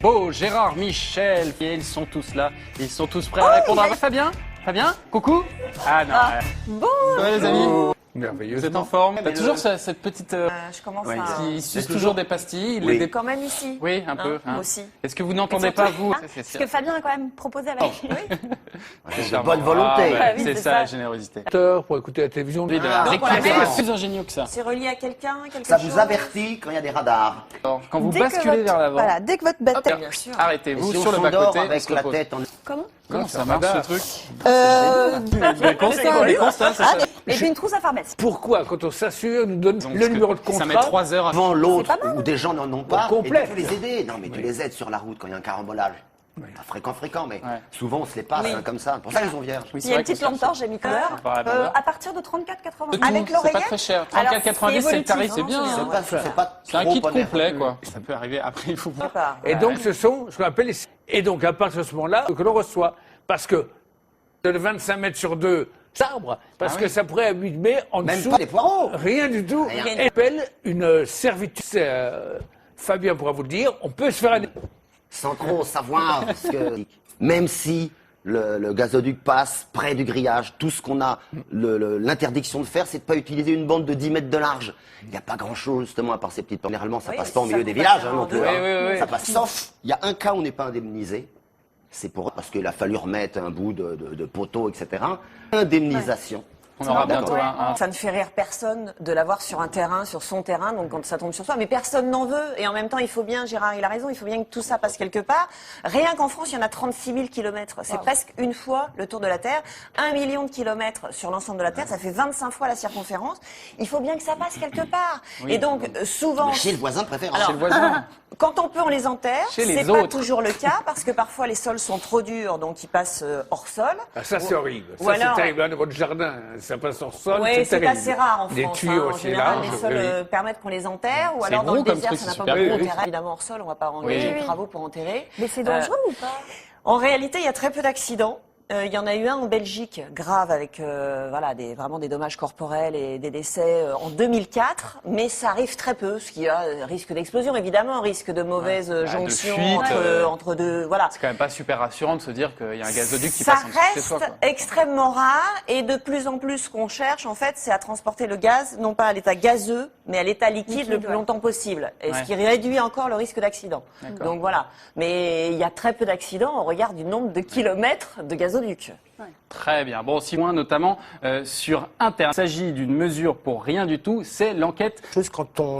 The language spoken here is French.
Beau, Gérard, Michel, et ils sont tous là. Ils sont tous prêts à répondre à Fabien. Fabien, coucou. Ah non. Bon. Ça va les amis? Merveilleux. Vous êtes en forme? T'as toujours cette petite... Je commence à... Il suce toujours des pastilles. Il les Quand même ici. Oui, un peu. Moi aussi. Est-ce que vous n'entendez pas, vous? Ce que Fabien a quand même proposé avec. Oui. De bonne volonté. Ah, oui, c'est c'est ça ça. la générosité. Pour écouter la télévision. Oui, de la donc on l'a récupérer, fait. plus ingénieux que ça. C'est relié à quelqu'un, quelque Ça chose. vous avertit quand il y a des radars. Alors, quand vous Dès que basculez votre- vers l'avant, Voilà, dès que votre bête hop, Bien sûr. arrêtez-vous Et si sur on le s'endort bas-côté. on avec se la repose. tête en... Comment Comment ça marche ce truc? C'est Les constats, c'est ça. Et puis une trousse à pharmacie. Pourquoi, quand on s'assure, nous donne Donc, le numéro de Ça met contrat 3 heures à... Devant l'autre, C'est pas mal. où des gens n'en ont pas, Au et complet. tu peux les aider. Non, mais tu les aides sur la route quand il y a un carambolage. Pas fréquent, mais Ouais. souvent on se les passe Oui. comme ça. Pour ça qu'ils sont vierges. Oui, Il y a une petite qu'on lampe torche, j'ai mis couleur. Par la À partir de 34,90. De tout, Avec c'est l'oreillette. pas très cher. Alors, 34,90 c'est le tarif, c'est évolutif, bien. hein, C'est pas C'est un trop kit onéreux. complet, quoi. Ça peut arriver après, il faut voir. Pas. Et donc, ce sont ce qu'on appelle les... Et donc, à partir de ce moment-là, que l'on reçoit. Parce que de 25 mètres sur 2, arbre, parce Ah que oui. ça pourrait abîmer en Même dessous. pas les poireaux. Rien du tout. Rien. Et appelle une servitude. Fabien pourra vous le dire. On peut se faire un... Sans trop savoir ce que... Même si le gazoduc passe près du grillage, tout ce qu'on a, l'interdiction de faire, c'est de ne pas utiliser une bande de 10 mètres de large. Il n'y a pas grand-chose, justement, à part ces petites... Généralement, ça Oui, passe pas au ça milieu des coupe villages, pas non plus. Oui, hein. oui, oui. Ça passe, sauf, il y a un cas où on n'est pas indemnisé. C'est parce qu'il a fallu remettre un bout de poteau, etc. Indemnisation. On aura bientôt Ouais. un... Ça ne fait rire personne de l'avoir sur un terrain, sur son terrain, donc quand ça tombe sur soi. Mais personne n'en veut. Et en même temps, il faut bien, Gérard, il a raison, il faut bien que tout ça passe quelque part. Rien qu'en France, il y en a 36 000 kilomètres. C'est presque une fois le tour de la Terre. 1 million de kilomètres sur l'ensemble de la Terre, ça fait 25 fois la circonférence. Il faut bien que ça passe quelque part. Oui. Et donc, souvent... Mais chez le voisin préférant. Alors, Chez le voisin. Quand on peut, on les enterre. Chez les C'est pas autres. toujours le cas, parce que parfois les sols sont trop durs, donc ils passent hors sol. Ah, ça, c'est horrible. Ou Ça, alors- c'est terrible. Dans votre jardin, ça passe en sol. Oui, c'est terrible. assez rare en France. Des tuyaux En aussi général, larges. les sols oui. permettent qu'on les enterre, ou C'est alors dans gros le comme désert, truc, ça n'a c'est pas super beaucoup gros. d'intérêt. Évidemment, hors sol, on va pas engager Oui. des travaux pour enterrer. Mais c'est dangereux ou pas? En réalité, il y a très peu d'accidents. Il y en a eu un en Belgique, grave, avec voilà, vraiment des dommages corporels et des décès en 2004, mais ça arrive très peu, ce qui a risque d'explosion, évidemment, risque de mauvaise de jonction fuite, entre deux... Voilà. C'est quand même pas super rassurant de se dire qu'il y a un gazoduc qui Ça passe en dessous de chez reste soi, quoi. extrêmement rare et de plus en plus ce qu'on cherche en fait c'est à transporter le gaz non pas à l'état gazeux mais à l'état liquide le plus ouais. longtemps possible et Ouais. ce qui réduit encore le risque d'accident. D'accord. Donc voilà, mais il y a très peu d'accidents au regard du nombre de kilomètres de gazoduc. Très bien. Bon, 6 points notamment sur Internet. Il s'agit d'une mesure pour rien du tout, c'est l'enquête Juste quand on